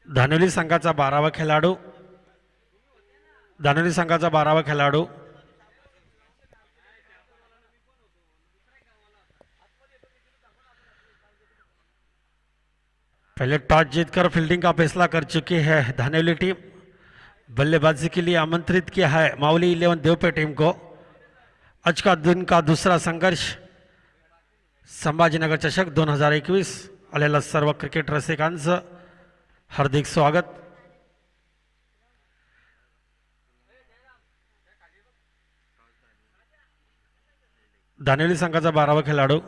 धानेली संघाचा 12वा खेळाडू पहले टॉस जीतकर फील्डिंग का फैसला कर चुकी है धानेली टीम। बल्लेबाजी के लिए आमंत्रित किया है मावली 11 देवपे टीम को। आज का दिन का दूसरा संघर्ष संभाजीनगर चषक 2021 आलेला सर्व क्रिकेट रसिकांचं हार्दिक स्वागत। धानेली संघाचा 12वा खेळाडू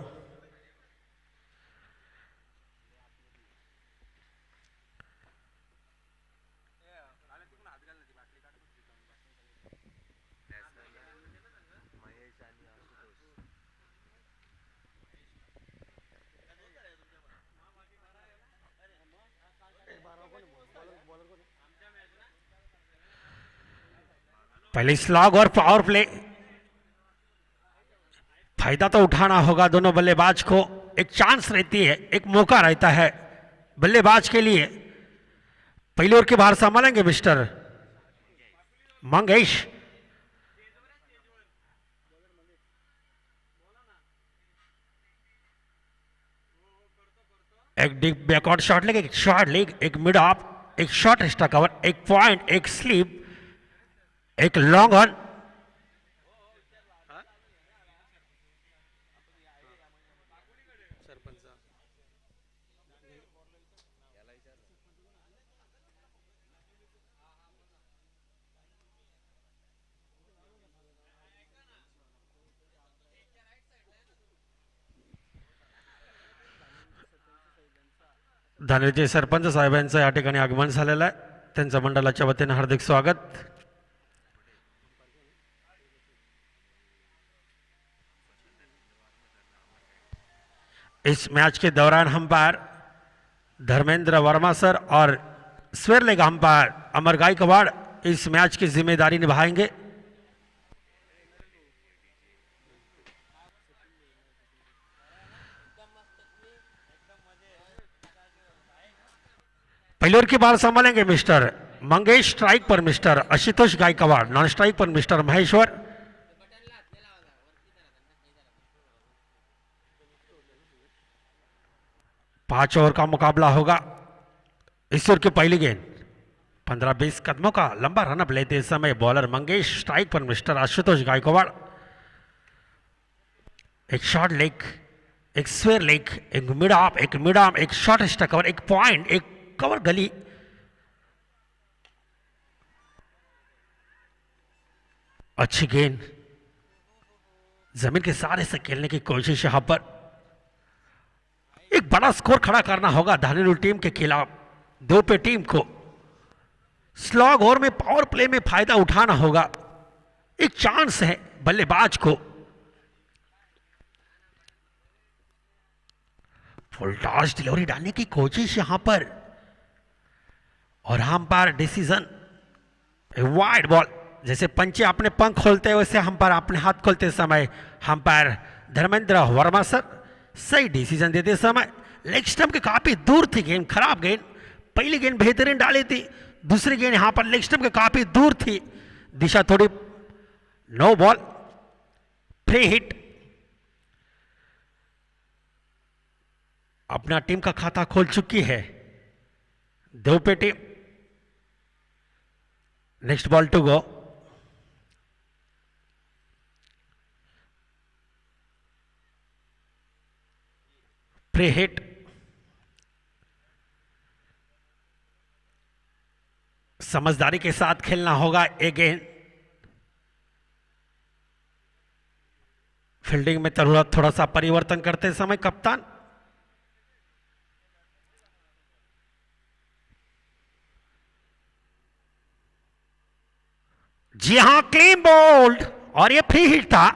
पहले स्लॉग और पावर प्ले, फायदा तो उठाना होगा दोनों बल्लेबाज को। एक चांस रहती है, एक मौका रहता है बल्लेबाज के लिए। पहली ओवर के बाहर संभालेंगे मिस्टर मंगेश। एक डीप बैकआउट शॉट लेग, एक शॉर्ट लेग, एक मिड ऑफ, एक शॉर्ट एक्स्ट्रा कवर, एक पॉइंट, एक स्लीप, एक लॉन्ग ऑन। धानेरीचे सरपंच साहेबांचं या ठिकाणी आगमन झालेलं आहे। त्यांच्या मंडळाच्या वतीने हार्दिक स्वागत। इस मैच के दौरान अंपायर धर्मेंद्र वर्मा सर और स्क्वायर लेग अंपायर अमर गायकवाड़ इस मैच की जिम्मेदारी निभाएंगे। पहली ओवर की बाल संभालेंगे मिस्टर मंगेश। स्ट्राइक पर mister Ashutosh Gaikwad, non strike पर मिस्टर महेश्वर। पांच ओवर का मुकाबला होगा। इस ओवर की पहली गेंद 15-20 कदमों का लंबा रनअप लेते समय बॉलर मंगेश। स्ट्राइक पर मिस्टर आशुतोष गायकवाड़। एक शॉर्ट लेग, एक स्क्वायर लेग, एक मिड ऑफ, एक मिड आर्म, एक शॉर्ट एक्स्ट्रा कवर, एक पॉइंट, एक कवर गली। अच्छी गेंद, जमीन के सहारे से खेलने की कोशिश यहां पर। एक बड़ा स्कोर खड़ा करना होगा धानेरी टीम के खिलाफ देवपे टीम को। स्लॉग ओवर में पावर प्ले में फायदा उठाना होगा। एक चांस है बल्लेबाज को। फुल टॉस डिलीवरी डालने की कोशिश यहां पर और अंपायर डिसीजन वाइड बॉल। जैसे पंचे अपने पंख खोलते हैं वैसे अंपायर अपने हाथ खोलते समय अंपायर धर्मेंद्र वर्मा सर सही डिसीजन देते समय लेग स्टंप के काफी दूर थी गेंद। खराब गेंद। पहली गेंद बेहतरीन डाली थी, दूसरी गेंद यहां पर लेग स्टंप के काफी दूर थी। दिशा थोड़ी नो बॉल, फ्री हिट। अपना टीम का खाता खोल चुकी है देवपे team. Next ball to go. Free hit. समझदारी के साथ खेलना होगा। एक गेंद फील्डिंग में थोड़ा सा परिवर्तन करते समय कप्तान। जी हां, क्लीन बोल्ड और ये फ्री हिट था।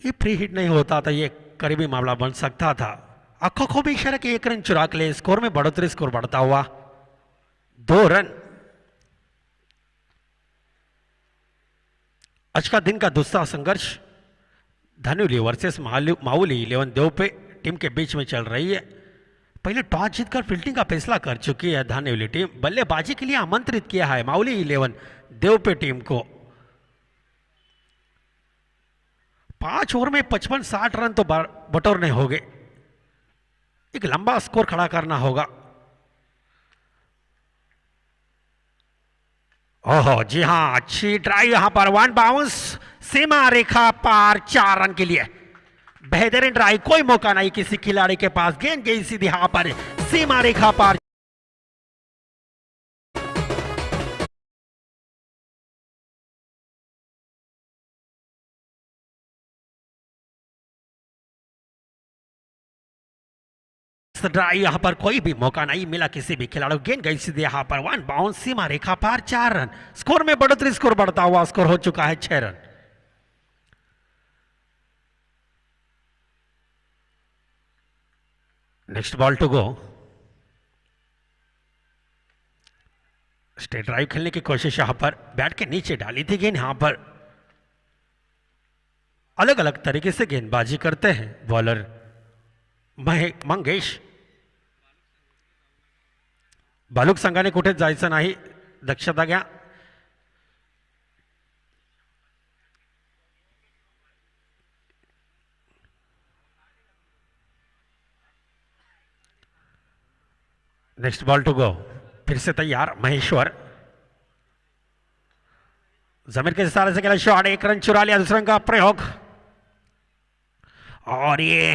ये फ्री हिट नहीं होता तो ये करीबी मामला बन सकता था। आंखों को भी इशारा कि एक रन चुरा के लिए स्कोर में बढ़ोतरी। स्कोर बढ़ता हुआ 2 रन। आज का दिन का दूसरा संघर्ष धनुली वर्सेस माउली 11 देव पे टीम के बीच में चल रही है। पहले टॉस जीतकर फील्डिंग का फैसला कर चुकी है धानेवली टीम। बल्लेबाजी के लिए आमंत्रित किया है माउली 11 देव पे टीम को। 5 ओवर में 55-60 रन तो बटोरने होंगे। एक लंबा स्कोर खड़ा करना होगा। ओहो जी हां, अच्छी ट्राई यहां पर, 1 बाउंस सीमा रेखा पार 4 रन के लिए। बेहतरीन ट्राई, कोई मौका नहीं किसी खिलाड़ी के पास। गेंद गई सीधी यहां पर सीमा रेखा पार। ट्राई यहां पर कोई भी मौका नहीं मिला किसी भी खिलाड़ी को। गेंद गई सीधे यहां पर, 1 बाउंस सीमा रेखा पार 4 रन। स्कोर में बढ़ोतरी, स्कोर बढ़ता हुआ स्कोर हो चुका है 6 run. Next ball to go. Straight drive खेलने की कोशिश यहां पर, बैट के नीचे डाली थी गेंद। यहां पर अलग अलग तरीके से गेंदबाजी करते हैं बॉलर मंगेश। बालुक संघाने कुठेच जायचं नाही, दक्षता घ्या। Next ball to go. फिर से तैयार महेश्वर। जमीर के इशारे से खेला शॉट, 1 रन चुरा लिया। दूसरे रन का प्रयोग और ये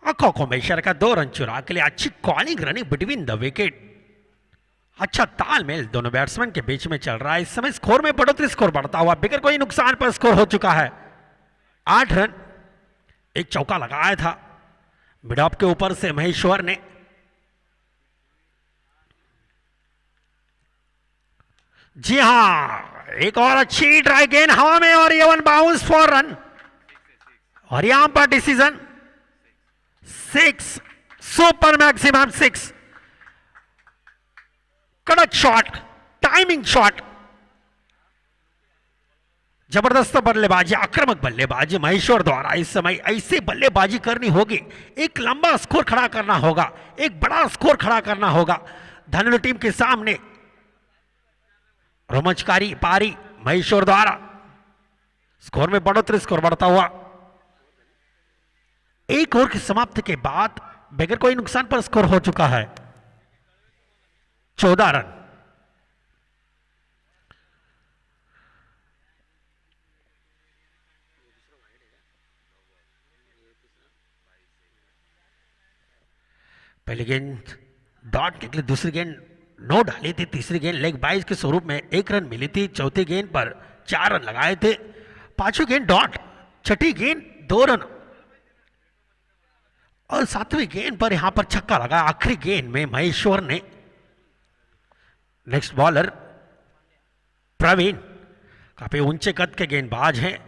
आंखों को इशारे का 2 रन चुरा के लिए। अच्छी calling running between the wicket. अच्छा तालमेल दोनों बैट्समैन के बीच में चल रहा है। इस समय स्कोर में बढ़ोतरी, स्कोर बढ़ता हुआ बिगर कोई नुकसान पर स्कोर हो चुका है 8 रन। एक चौका लगाया था मिड ऑफ के ऊपर से महेश्वर ने। जी हां, एक और अच्छी ट्राई, गेंद हवा में और ये 1 बाउंस 4 रन। और यहां पर डिसीजन 6, सुपर मैक्सिमम 6। कड़क शॉट, टाइमिंग शॉट, जबरदस्त बल्लेबाजी, आक्रामक बल्लेबाजी महेश्वर द्वारा। इस समय ऐसे बल्लेबाजी करनी होगी, एक लंबा स्कोर खड़ा करना होगा, एक बड़ा स्कोर खड़ा करना होगा धनुली टीम के सामने। रोमांचकारी पारी महेश्वर द्वारा। स्कोर में बढ़ोतरी, स्कोर बढ़ता हुआ। 1 ओवर की समाप्ति के बाद बगैर कोई नुकसान पर स्कोर हो चुका है 14 रन। पहली गेंद डॉट निकली, दूसरी गेंद नो डाली थी, तीसरी गेंद लेग बाइज के स्वरूप में 1 रन मिली थी। चौथी गेंद पर 4 रन लगाए थे। पांचवी गेंद डॉट, छठी गेंद 2 रन और 7वीं गेंद पर यहां पर छक्का लगा आखिरी गेंद में महेश्वर ने। नेक्स्ट बॉलर प्रवीण, काफी ऊंचे कद के गेंदबाज हैं।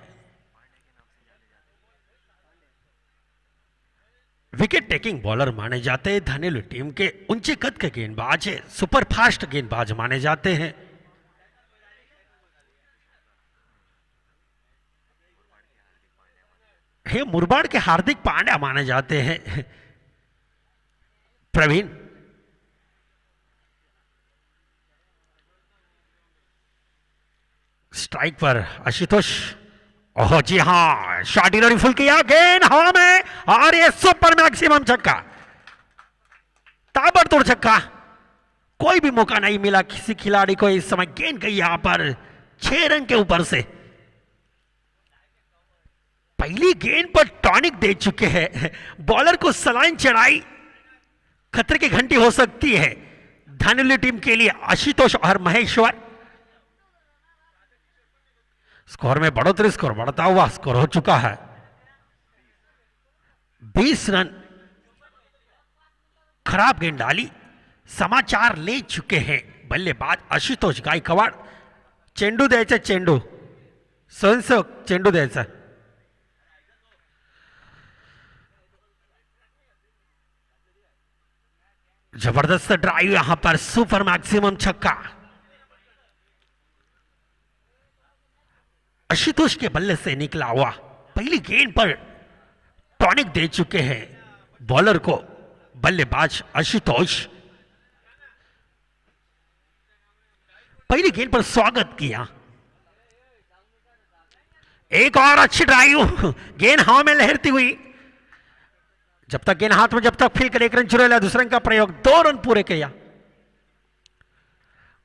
विकेट टेकिंग बॉलर माने जाते हैं धनुली टीम के। ऊंचे कद के गेंदबाज है, सुपर फास्ट गेंदबाज माने जाते हैं। हे मुरबाड़ के हार्दिक पांड्या माने जाते हैं प्रवीण। स्ट्राइक पर आशुतोष। ओह जी हां, शॉट डिलीवरी फुल किया, गेंद हवा में और ये सुपर मैक्सिमम छक्का, ताबड़तोड़ छक्का। कोई भी मौका नहीं मिला किसी खिलाड़ी को। इस समय गेंद गई यहां पर 6 रन के ऊपर से। पहली गेंद पर टॉनिक दे चुके हैं, बॉलर को सलाइन चढ़ाई, खतरे की घंटी हो सकती है धनुली टीम के लिए। आशुतोष और महेश्वर। स्कोर में बढ़ोतरी, स्कोर बढ़ता हुआ स्कोर हो चुका है 20 रन। खराब गेंद डाली, समाचार ले चुके हैं बल्लेबाज आशुतोष गायकवाड। चेंडू द्यायचा, चेंडू स्वयंसेवक चेंडू द्यायचा। जबरदस्त ड्राइव यहां पर, सुपर मैक्सिमम छक्का। आशुतोष के बल्ले से निकला हुआ पहली गेंद पर टॉनिक दे चुके हैं बॉलर को बल्लेबाज आशुतोष। पहली गेंद पर स्वागत किया, एक और अच्छी ड्राइव, गेंद हवा में लहरती हुई, जब तक गेंद हाथ में जब तक फील करे 1 रन चुरा लिया, दूसरे रन का प्रयोग, 2 रन पूरे किया।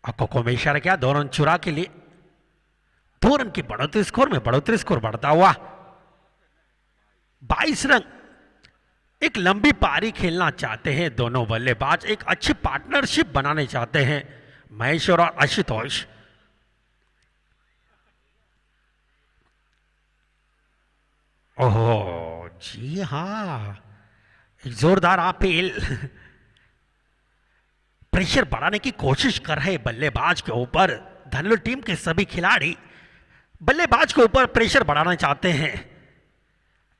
को में इशारा किया 2 रन चुरा के लिए, 2 रन की बढ़ोतरी, स्कोर में बढ़ोतरी, स्कोर बढ़ता हुआ 22 रन। एक लंबी पारी खेलना चाहते हैं दोनों बल्लेबाज, एक अच्छी पार्टनरशिप बनाने चाहते हैं महेश्वर और आशुतोष। ओहो जी हां, एक जोरदार अपील, प्रेशर बढ़ाने की कोशिश कर रहे बल्लेबाज के ऊपर। धानेलू टीम के सभी खिलाड़ी बल्लेबाज के ऊपर प्रेशर बढ़ाना चाहते हैं,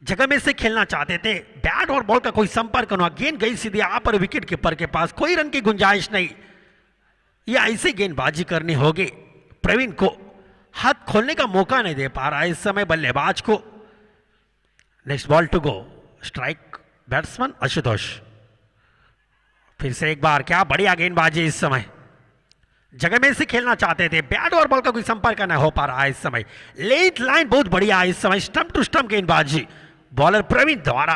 जगह में से खेलना चाहते थे, बैट और बॉल का कोई संपर्क ना, गेंद गई सीधी आप पर विकेट कीपर के पास, कोई रन की गुंजाइश नहीं। यह ऐसी गेंदबाजी करनी होगी। प्रवीण को हाथ खोलने का मौका नहीं दे पा रहा है इस समय बल्लेबाज को। Next ball to go, strike batsman Ashutosh. फिर से एक बार, क्या बढ़िया गेंदबाजी इस समय, जगह में से खेलना चाहते थे, बैट और बॉल का कोई संपर्क न हो पा रहा है इस समय। लेट लाइन बहुत बढ़िया है इस समय, स्टंप टू स्टंप गेंदबाजी बॉलर प्रवीण द्वारा,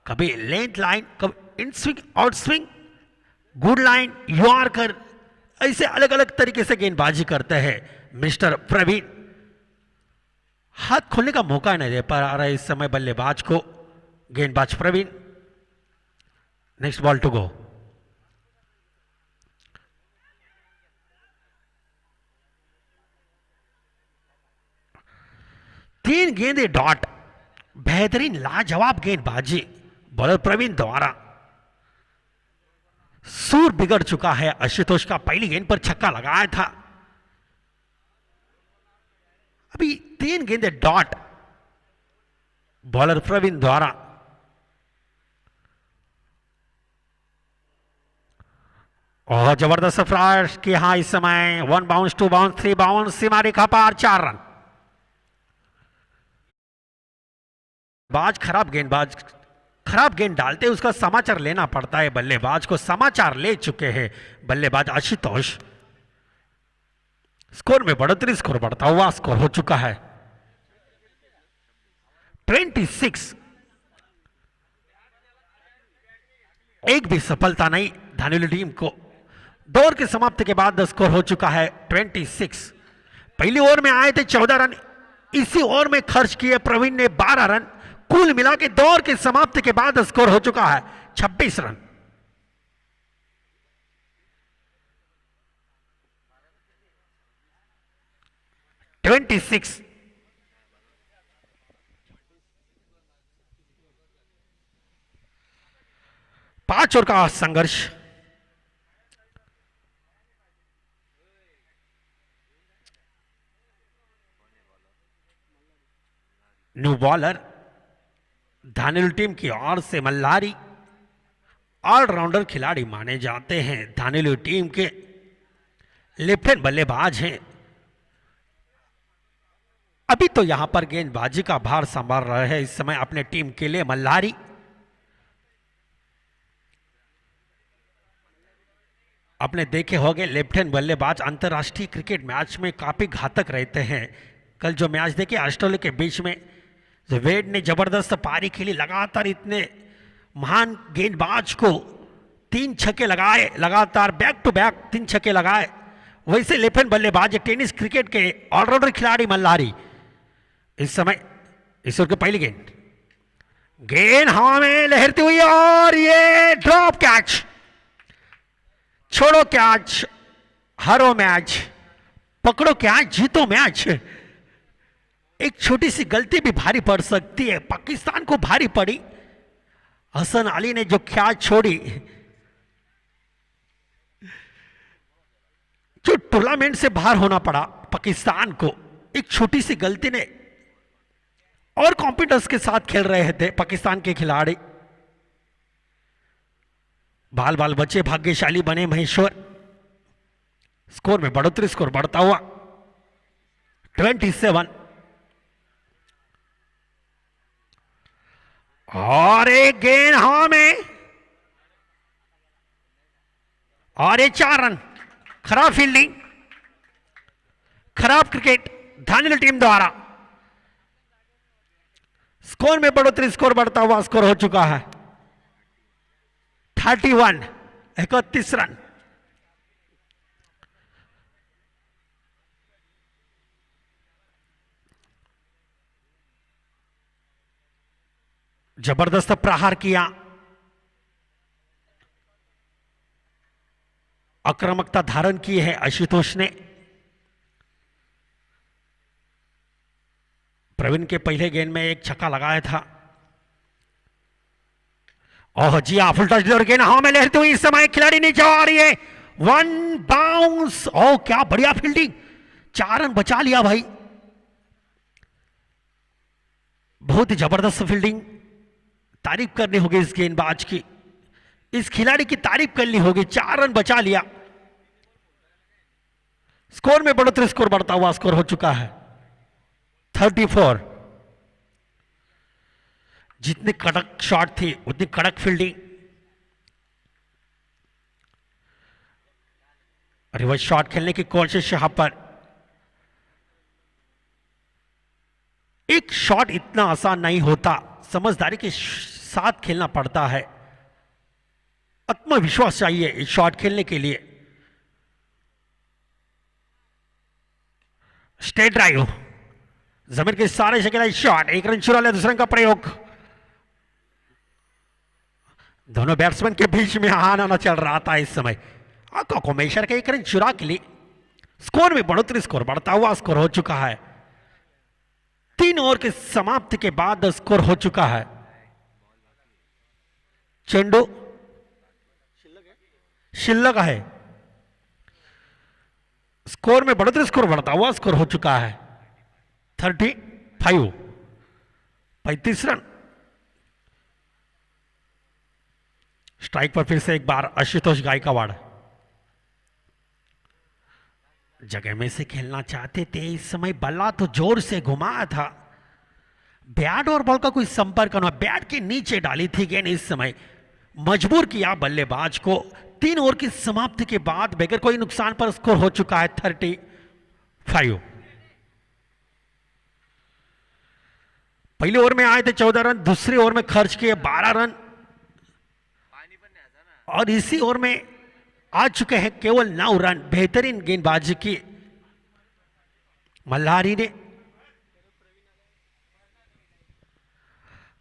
कभी लेट लाइन, कभी in swing, out swing, good line, yorker, ऐसे अलग अलग तरीके से गेंदबाजी करते हैं मिस्टर प्रवीण। हाथ खोलने का मौका नहीं दे पा रहा है इस समय बल्लेबाज को गेंदबाज Praveen. Next ball to go, तीन गेंदे डॉट, बेहतरीन लाजवाब गेंदबाजी बॉलर प्रवीण द्वारा। सूर बिगड़ चुका है आशुतोष का, पहली गेंद पर छक्का लगाया था, अभी 3 गेंदे डॉट बॉलर प्रवीण द्वारा। और जबरदस्त फ्लाश की हां इस समय, 1 बाउंस, 2 बाउंस, 3 बाउंस, सीमा रेखा पार, 4 रन। गेंदबाज खराब गेंद डालते उसका समाचार लेना पड़ता है बल्लेबाज को, समाचार ले चुके हैं बल्लेबाज आशुतोष। स्कोर में बढ़ोतरी, स्कोर बढ़ता हुआ स्कोर हो चुका है 26। एक भी सफलता नहीं धानेलू टीम को। दौर की समाप्ति के बाद स्कोर हो चुका है 26। पहली ओवर में आए थे 14 रन, इसी ओवर में खर्च किए प्रवीण ने 12 रन, कुल मिला के दौर की समाप्ति के बाद स्कोर हो चुका है 26 रन। पांच ओवर का संघर्ष, न्यू बॉलर धानेलू टीम की ओर से मल्हारी ऑलराउंडर खिलाड़ी माने जाते हैं, धानेलू टीम के लेफ्ट हैंड बल्लेबाज हैं। अभी तो यहां पर गेंदबाजी का भार संभाल रहे हैं इस समय अपने टीम के लिए मल्हारी। आपने देखे होंगे लेफ्ट हैंड बल्लेबाज अंतरराष्ट्रीय क्रिकेट मैच में काफी घातक रहते हैं। कल जो मैच देखे ऑस्ट्रेलिया के बीच में, वेड ने जबरदस्त पारी खेली, लगातार इतने महान गेंदबाज को 3 छक्के लगाए, लगातार बैक टू बैक 3 छक्के लगाए। वैसे लेफ्ट हैंड बल्लेबाज टेनिस क्रिकेट के ऑलराउंडर खिलाड़ी मल्हारी इस समय इस ओवर की पहली गेंद हवा में लहरती हुई और ये ड्रॉप कैच, छोड़ो कैच, हारो मैच, पकड़ो कैच, जीतो मैच। एक छोटी सी गलती भी भारी पड़ सकती है, पाकिस्तान को भारी पड़ी। हसन अली ने जो कैच छोड़ी, जो टूर्नामेंट से बाहर होना पड़ा पाकिस्तान को, एक छोटी सी गलती ने, और कॉन्फिडेंस के साथ खेल रहे थे पाकिस्तान के खिलाड़ी। बाल बाल बच्चे भाग्यशाली बने महेश्वर। स्कोर में बढ़ोतरी, स्कोर बढ़ता हुआ 27। और एक गेंद हवा में और ये 4 रन। खराब फील्डिंग, खराब क्रिकेट धांधली टीम द्वारा। स्कोर में बढ़ोतरी, स्कोर बढ़ता हुआ स्कोर हो चुका है 31, 31 रन। जबरदस्त प्रहार किया, आक्रामकता धारण की है आशुतोष ने। प्रवीण के पहले गेंद में एक छक्का लगाया था। ओह जी हाँ, फुल टच गेंद हवा में लहरती हुई इस समय खिलाड़ी नीचे आ रही है। 1 बाउंस। ओह क्या बढ़िया फील्डिंग, 4 रन बचा लिया भाई। बहुत ही जबरदस्त फील्डिंग, तारीफ करनी होगी इस गेंदबाज की, इस खिलाड़ी की तारीफ करनी होगी। 4 रन बचा लिया। स्कोर में बढ़ोतरी, स्कोर बढ़ता हुआ स्कोर हो चुका है 34। जितनी कड़क शॉट थी उतनी कड़क फील्डिंग। रिवर्स शॉट खेलने की कोशिश यहां पर। एक शॉट इतना आसान नहीं होता, समझदारी के साथ खेलना पड़ता है। आत्मविश्वास चाहिए इस शॉट खेलने के लिए। स्टेट ड्राइव, जमीन के सारे शकेला शॉट, 1 रन चुरा लिया। दूसरे रन का प्रयोग। दोनों बैट्समैन के बीच में आना चल रहा था इस समय। कोमेश्वर के 1 रन चुरा के लिए स्कोर में बढ़ोतरी, स्कोर बढ़ता हुआ स्कोर हो चुका है। 3 ओवर के समाप्ति के बाद स्कोर हो चुका है। चेंडू शिल्लक है। स्कोर में बढ़ोतरी, स्कोर बढ़ता हुआ स्कोर हो चुका है 35, 35 रन। स्ट्राइक पर फिर से एक बार आशुतोष गायकवाड़। जगह में से खेलना चाहते थे इस समय, बल्ला तो जोर से घुमाया था। बैट और बॉल का कोई संपर्क न, बैट के नीचे डाली थी गेंद। इस समय मजबूर किया बल्लेबाज को। 3 ओवर की समाप्ति के बाद बगैर कोई नुकसान पर स्कोर हो चुका है 35। पहले ओवर में आए थे 14 रन, दूसरे ओवर में खर्च किए 12 रन और इसी ओवर में आ चुके हैं केवल 9 रन। बेहतरीन गेंदबाजी की मल्हारी ने।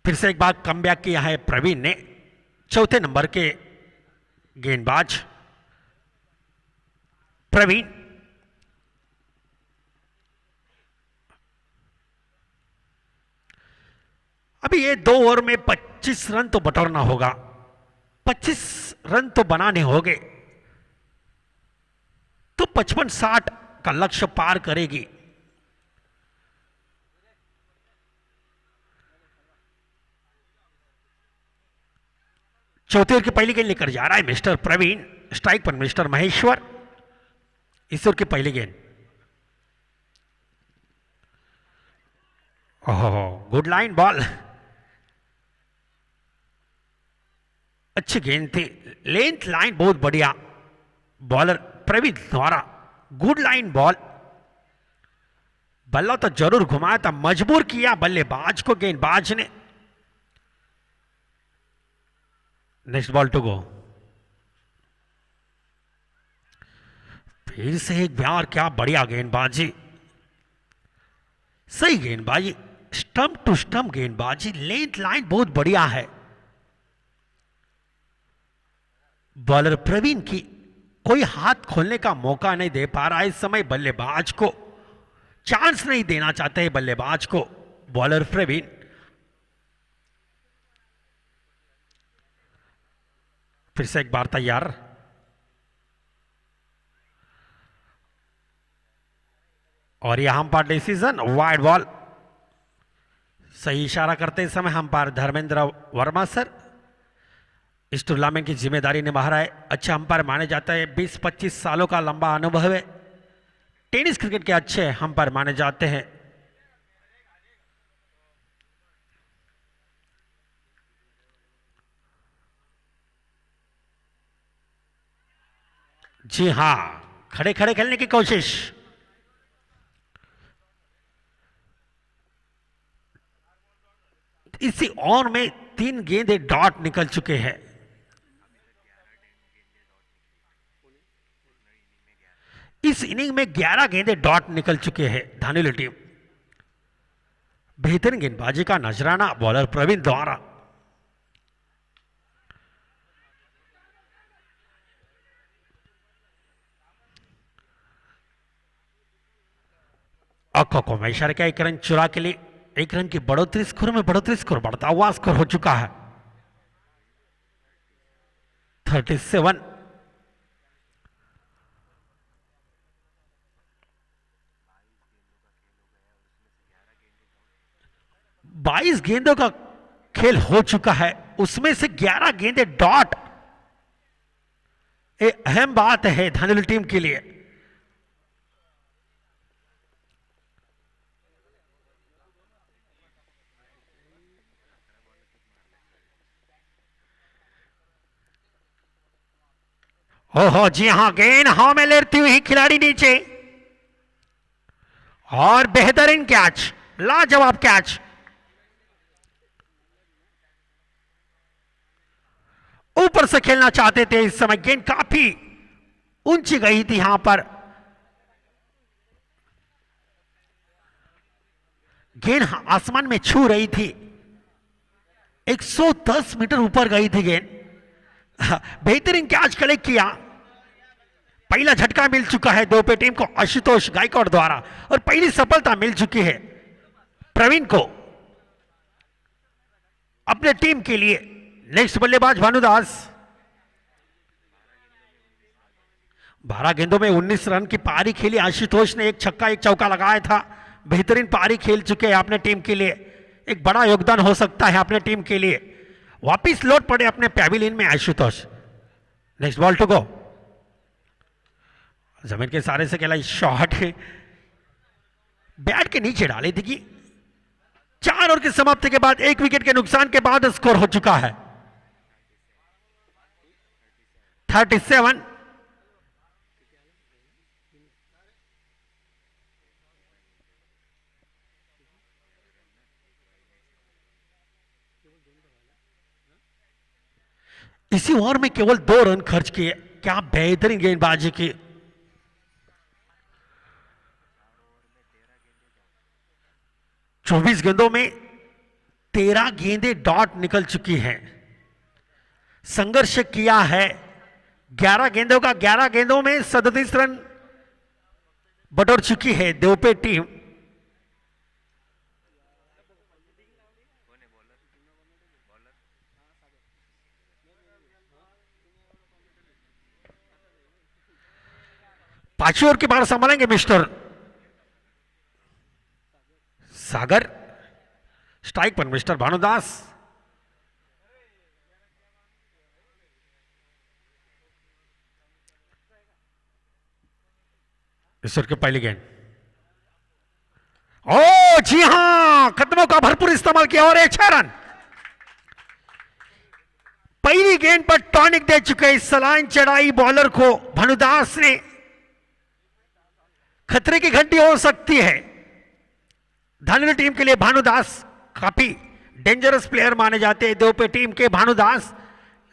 फिर से एक बार कमबैक किया है प्रवीण ने। चौथे नंबर के गेंदबाज प्रवीण। अभी ये 2 ओवर में 25 रन तो बटोरना होगा, 25 रन तो बनाने होंगे, तो 55-60 का लक्ष्य पार करेगी। चौथे ओवर की पहली गेंद लेकर जा रहा है मिस्टर प्रवीण। स्ट्राइक पर मिस्टर महेश्वर। इस ओवर की पहली गेंद। ओह गुड लाइन बॉल, अच्छी गेंद थी। लेंथ लाइन बहुत बढ़िया बॉलर प्रवीण द्वारा। Good line ball. बल्ला तो जरूर घुमाया था, मजबूर किया बल्लेबाज को गेंदबाज ने। Next ball to go. फिर से एक बार क्या बढ़िया गेंदबाजी, सही गेंदबाजी, स्टंप टू स्टंप गेंदबाजी। लेंथ लाइन बहुत बढ़िया है। बॉलर प्रवीण की कोई हाथ खोलने का मौका नहीं दे पा रहा है इस समय बल्लेबाज को, चांस नहीं देना चाहते हैं बल्लेबाज को बॉलर प्रवीण। फिर से एक बार तैयार। और यह अंपायर डिसीजन वाइड बॉल। सही इशारा करते समय अंपायर धर्मेंद्र वर्मा सर इस टूर्नामेंट की जिम्मेदारी निभा रहा है। अच्छा अंपायर माने जाता है, 20-25 सालों का लंबा अनुभव है। टेनिस क्रिकेट के अच्छे अंपायर माने जाते हैं। जी हां, खड़े खड़े खेलने की कोशिश। इसी ओवर में 3 गेंदे डॉट निकल चुके हैं। इस इनिंग में 11 गेंदे डॉट निकल चुके हैं धानुली टीम। बेहतरीन गेंदबाजी का नजराना बॉलर प्रवीण द्वारा। अखो को में इशारे का 1 रन चुरा के लिए 1 रन की बढ़ोतरी, स्कोर में बढ़ोतरी, स्कोर बढ़ता हुआ स्कोर हो चुका है 37। बाईस गेंदों का खेल हो चुका है, उसमें से 11 गेंदे डॉट। ये अहम बात है धानुली टीम के लिए। ओहो जी हां, गेंद हां में लेती हुई खिलाड़ी नीचे और बेहतरीन कैच, लाजवाब कैच। ऊपर से खेलना चाहते थे इस समय, गेंद काफी ऊंची गई थी यहां पर। गेंद आसमान में छू रही थी, 110 मीटर ऊपर गई थी गेंद। बेहतरीन कैच कलेक्ट किया। पहला झटका मिल चुका है दोपे टीम को आशुतोष गायकवाड़ द्वारा और पहली सफलता मिल चुकी है प्रवीण को अपने टीम के लिए। नेक्स्ट बल्लेबाज भानुदास। 12 गेंदों में 19 रन की पारी खेली आशुतोष ने, 1 छक्का 1 चौका लगाया था। बेहतरीन पारी खेल चुके हैं अपने टीम के लिए, एक बड़ा योगदान हो सकता है अपने टीम के लिए। वापिस लौट पड़े अपने पैविलियन में Ashutosh. Next ball to go. जमीन के सारे से खेला शॉट, बैट के नीचे डाली थी। 4 ओवर की समाप्ति के बाद 1 विकेट के नुकसान के बाद स्कोर हो चुका है 37। इसी ओवर में केवल 2 रन खर्च किए। क्या बेहतरीन गेंदबाजी की। चौबीस गेंदों में 13 गेंदें डॉट निकल चुकी हैं। संघर्ष किया है 11 गेंदों का, 11 गेंदों में 37 रन बटोर चुकी है देवपे टीम। पांचवी ओवर के बाद संभालेंगे मिस्टर सागर। स्ट्राइक पर मिस्टर भानुदास। इस ओवर की पहली गेंद, ओ जी हां, कदमों का भरपूर इस्तेमाल किया और 6 रन। पहली गेंद पर टॉनिक दे चुके इस सलाइन चढ़ाई बॉलर को भानुदास ने। खतरे की घंटी हो सकती है धानुली टीम के लिए। भानुदास काफी डेंजरस प्लेयर माने जाते हैं देवपे टीम के। भानुदास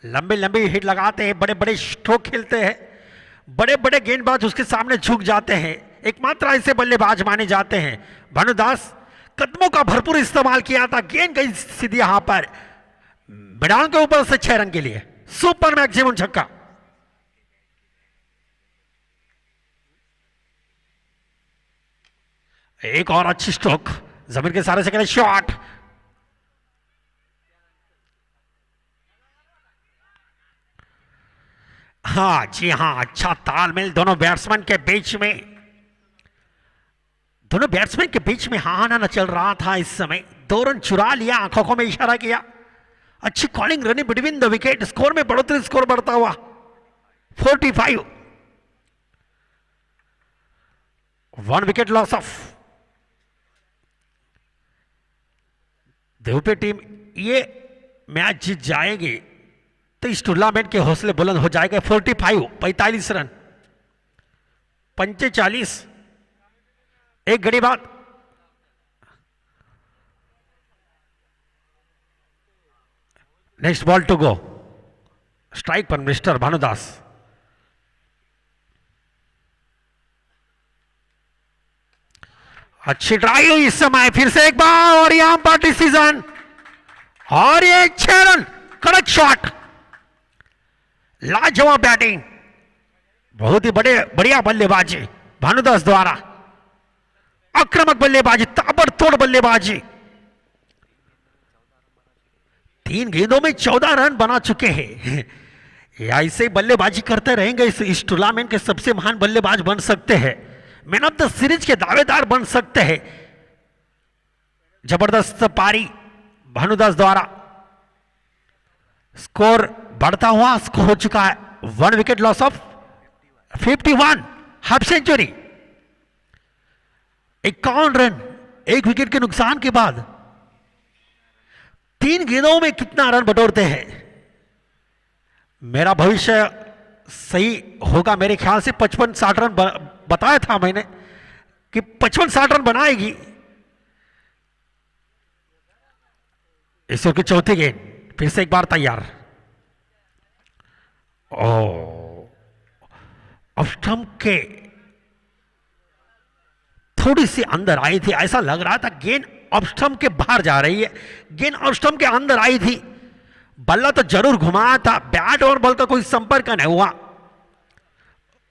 लंबे लंबे हिट लगाते हैं, बड़े बड़े स्ट्रोक खेलते हैं, बड़े बड़े गेंदबाज उसके सामने झुक जाते हैं, एकमात्र ऐसे बल्लेबाज माने जाते हैं। भानुदास कदमों का भरपूर इस्तेमाल किया था, गेंद गई सीधी यहां पर मैदान के ऊपर से 6 रन के लिए। सुपर मैक्सिमम छक्का। एक और अच्छी स्ट्रोक, जमीन के सारे से खेले शॉट। हाँ जी हाँ, अच्छा तालमेल दोनों बैट्समैन के बीच में। दोनों बैट्समैन के बीच में हाँ ना चल रहा था इस समय। 2 रन चुरा लिया, आंखों में इशारा किया। अच्छी calling running between the wicket. Score में बढ़ोतरी, स्कोर बढ़ता हुआ 45। 1 विकेट लॉस ऑफ। देवपे टीम ये मैच जीत जाएगी तो इस टूर्नामेंट के हौसले बुलंद हो जाएंगे। 45 रन। 45 एक घड़ी बाद। Next ball to go, strike पर मिस्टर भानुदास। अच्छी ड्राइव इस समय, फिर से एक बार और यहां पर डिसीजन, और ये 6 रन, कड़क शॉट, लाजवाब बैटिंग, बहुत ही बढ़िया बल्लेबाजी भानुदास द्वारा, आक्रामक बल्लेबाजी, ताबड़तोड़ बल्लेबाजी। 3 गेंदों में 14 रन बना चुके हैं। ऐसे बल्लेबाजी करते रहेंगे, इस टूर्नामेंट के सबसे महान बल्लेबाज बन सकते हैं, मैन ऑफ द सीरीज के दावेदार बन सकते हैं। जबरदस्त पारी भानुदास द्वारा, स्कोर बढ़ता हुआ स्कोर हो चुका है 1 wicket loss of 51, half century, 51 run 1 wicket के नुकसान के बाद 3 गेंदों में कितना रन बटोरते हैं। मेरा भविष्य सही होगा मेरे ख्याल से 55-60 रन बताया था मैंने कि 55-60 रन बनाएगी। इस ओवर की चौथी गेंद, फिर से एक बार तैयार, ऑफ स्टंप के थोड़ी सी अंदर आई थी, ऐसा लग रहा था गेंद ऑफ स्टंप के बाहर जा रही है, गेंद ऑफ स्टंप के अंदर आई थी, बल्ला तो जरूर घुमाया था, बैट और बॉल का कोई संपर्क नहीं हुआ।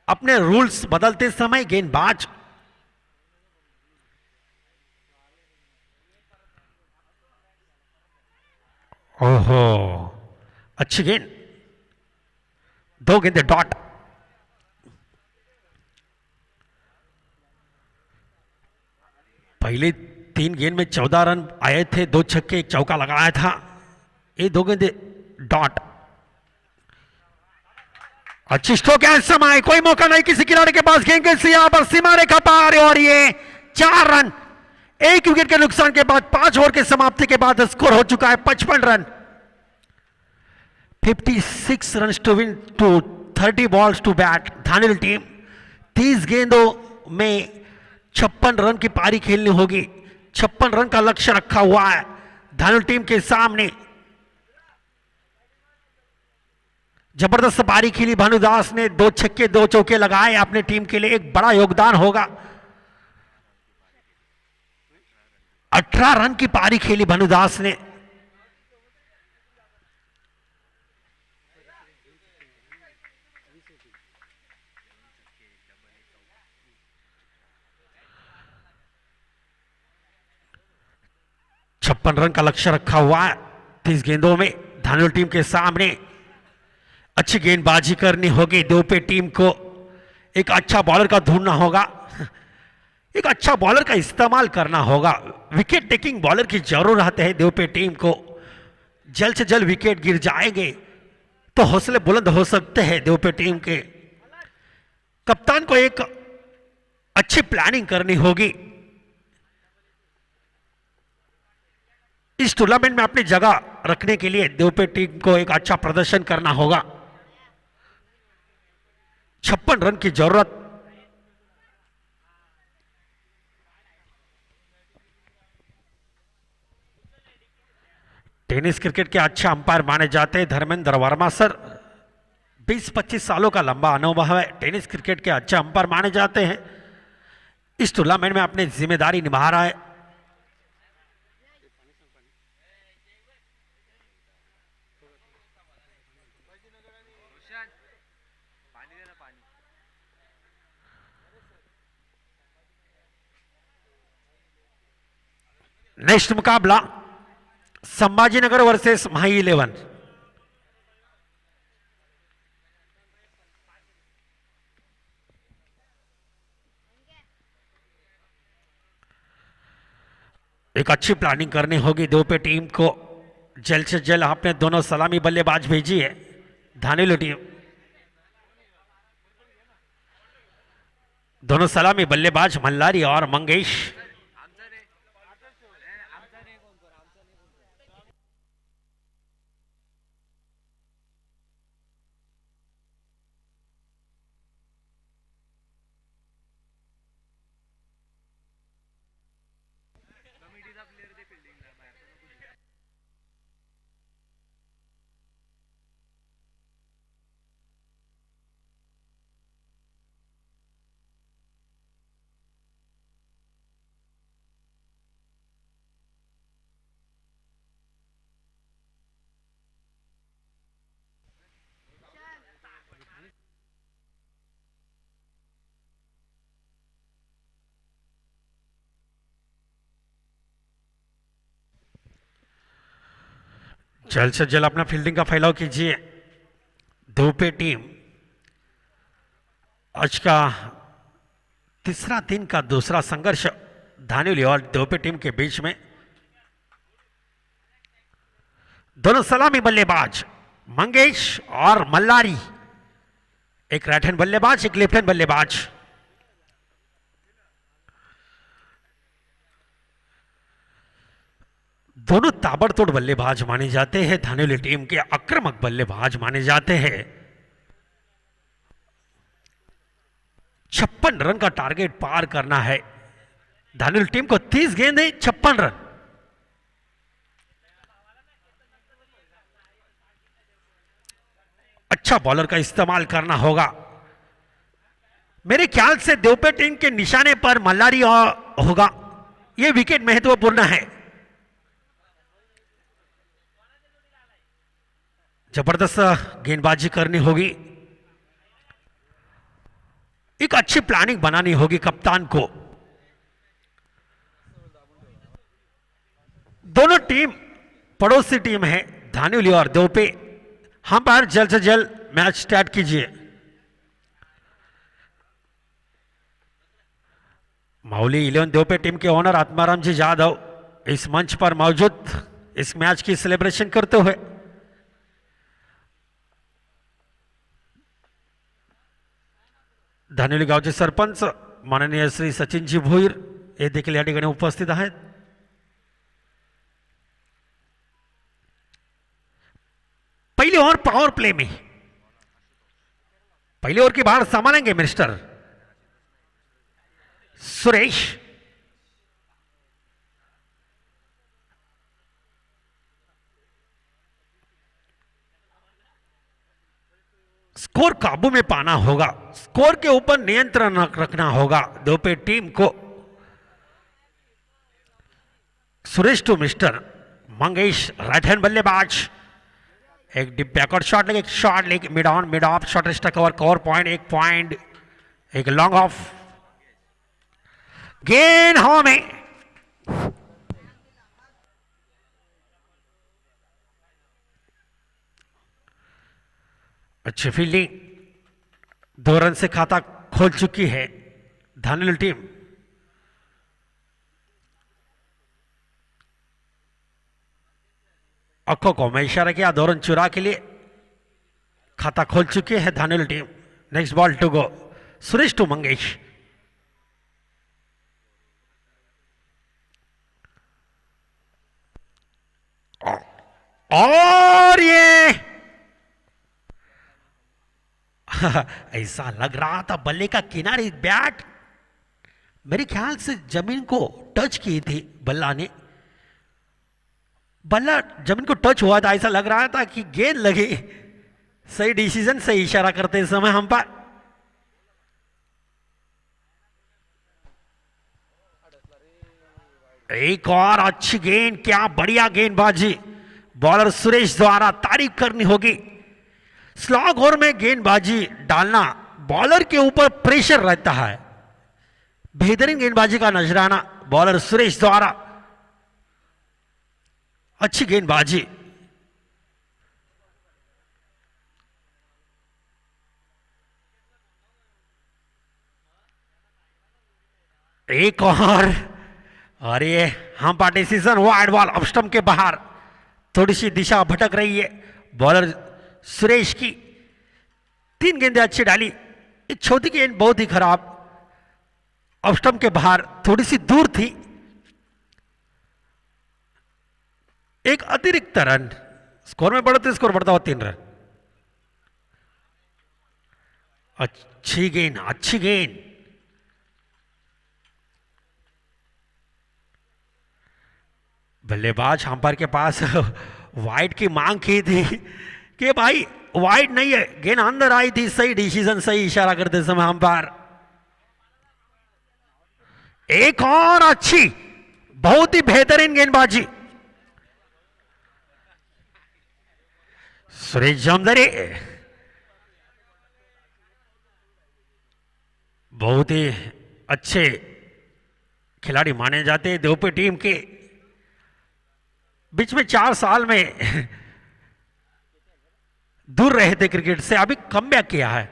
अपने रूल्स बदलते समय गेंदबाज ओहो, अच्छी गेंद, 2 गेंदे डॉट। पहले 3 गेंद में 14 रन आए थे, 2 छक्के 1 चौका लगाया था, ये 2 गेंदे डॉट। अच्छी स्ट्रोक है, इस समय कोई मौका नहीं किसी खिलाड़ी के पास, गेंद से यहां पर सीमा रेखा पार, और ये 4 रन 1 विकेट के नुकसान के बाद 5 ओवर के समाप्ति के बाद स्कोर हो चुका है 55 run. 56 run to win to 30 balls to bat. धानिल टीम 30 गेंदों में 56 रन की पारी खेलनी होगी, 56 रन का लक्ष्य रखा हुआ है धानिल टीम के सामने। जबरदस्त पारी खेली भानुदास ने, 2 छक्के 2 चौके लगाए अपने टीम के लिए, एक बड़ा योगदान होगा। 18 रन की पारी खेली भानुदास ने। छप्पन रन का लक्ष्य रखा हुआ है 30 गेंदों में धानिल टीम के सामने। अच्छी गेंदबाजी करनी होगी देवपे टीम को, एक अच्छा बॉलर का ढूंढना होगा, एक अच्छा बॉलर का इस्तेमाल करना होगा। विकेट टेकिंग बॉलर की जरूरत है देवपे टीम को। जल्द से जल्द विकेट गिर जाएंगे तो हौसले बुलंद हो सकते हैं देवपे टीम के। कप्तान को एक अच्छी प्लानिंग करनी होगी, इस टूर्नामेंट में अपनी जगह रखने के लिए देवपे टीम को एक अच्छा प्रदर्शन करना होगा। 56 रन की जरूरत। टेनिस क्रिकेट के अच्छे अंपायर माने जाते हैं धर्मेंद्र वर्मा सर, 20-25 सालों का लंबा अनुभव है, टेनिस क्रिकेट के अच्छे अंपायर माने जाते हैं। इस टूर्नामेंट में अपनी जिम्मेदारी निभा रहा है। नेक्स्ट मुकाबला संभाजीनगर वर्सेस माही 11। एक अच्छी प्लानिंग करनी होगी देवपे टीम को, जल्द से जल्द आपने दोनों सलामी बल्लेबाज भेजी है धानिल टीम, दोनों सलामी बल्लेबाज मल्लारी और मंगेश। जल्द से जल्द अपना फील्डिंग का फैलाव कीजिए। दोपे टीम आज का तीसरा दिन का दूसरा संघर्ष धानुली और दोपे टीम के बीच में। दोनों सलामी बल्लेबाज मंगेश और मल्लारी, एक राइट हैंड बल्लेबाज एक लेफ्ट हैंड बल्लेबाज। दोनों ताबड़तोड़ बल्लेबाज माने जाते हैं, धानुली टीम के आक्रामक बल्लेबाज माने जाते हैं। 56 रन का टारगेट पार करना है धानुली टीम को। 30 गेंदें 56 रन। अच्छा बॉलर का इस्तेमाल करना होगा। मेरे ख्याल से दोपे टीम के निशाने पर मल्लारी होगा। यह विकेट महत्वपूर्ण है। जबरदस्त गेंदबाजी करनी होगी। एक अच्छी प्लानिंग बनानी होगी कप्तान को। दोनों टीम पड़ोसी टीम है, धानुली और दोपे। हम पर जल्द से जल्द मैच स्टार्ट कीजिए। माउली 11 दोपे टीम के ओनर आत्माराम जी यादव इस मंच पर मौजूद इस मैच की सेलिब्रेशन करते हुए। धानुली गावचे सरपंच माननीय श्री सचिनजी भोईर हे देखील या ठिकाणी उपस्थित आहेत। पहली ओवर पावर प्ले में पहली ओवर की बाहर संभालेंगे मिस्टर सुरेश। स्कोर काबू में पाना होगा, स्कोर के ऊपर नियंत्रण रखना होगा दोपे टीम को। Suresh to mister Mangesh right hand बल्लेबाज। एक डिप बैकवर्ड शॉट लेके, एक शॉट लेके mid on mid off shortest cover, cover point, एक पॉइंट, एक लॉन्ग ऑफ। गेंद हवा में। अच्छी फील्डिंग। 2 रन से खाता खोल चुकी है धानुली टीम। अक्को को मैं इशारा किया, 2 रन चुरा के लिए खाता खोल चुकी है धानुली team. Next ball to go. Suresh to Mangesh. और ये ऐसा लग रहा था बल्ले का किनारे बैट मेरे ख्याल से जमीन को टच की थी। बल्ला जमीन को टच हुआ था, ऐसा लग रहा था कि गेंद लगी। सही डिसीजन, सही इशारा करते समय हम पर। एक और अच्छी गेंद, क्या बढ़िया गेंदबाजी बॉलर सुरेश द्वारा तारीफ करनी होगी। स्लॉग ओवर में गेंदबाजी डालना बॉलर के ऊपर प्रेशर रहता है। बेहतरीन गेंदबाजी का नजराना बॉलर सुरेश द्वारा। अच्छी गेंदबाजी। एक और ये हम पर decision wide ball off stump के बाहर। थोड़ी सी दिशा भटक रही है बॉलर सुरेश की। 3 गेंदें अच्छी डाली, एक चौथी गेंद बहुत ही खराब ऑफ स्टंप के बाहर, थोड़ी सी दूर थी। एक अतिरिक्त रन स्कोर में बढ़ते, स्कोर बढ़ता हुआ 3 रन। अच्छी गेंद, अच्छी गेंद। बल्लेबाज अंपायर के पास वाइड की मांग की थी कि भाई वाइड नहीं है, गेंद अंदर आई थी। सही डिसीजन, सही इशारा करते समय अंपायर। एक और अच्छी, बहुत ही बेहतरीन गेंदबाजी सुरेश जमदरे। बहुत ही अच्छे खिलाड़ी माने जाते हैं दोपे टीम के। बीच में 4 साल में दूर रहे थे क्रिकेट से, अभी कमबैक किया है।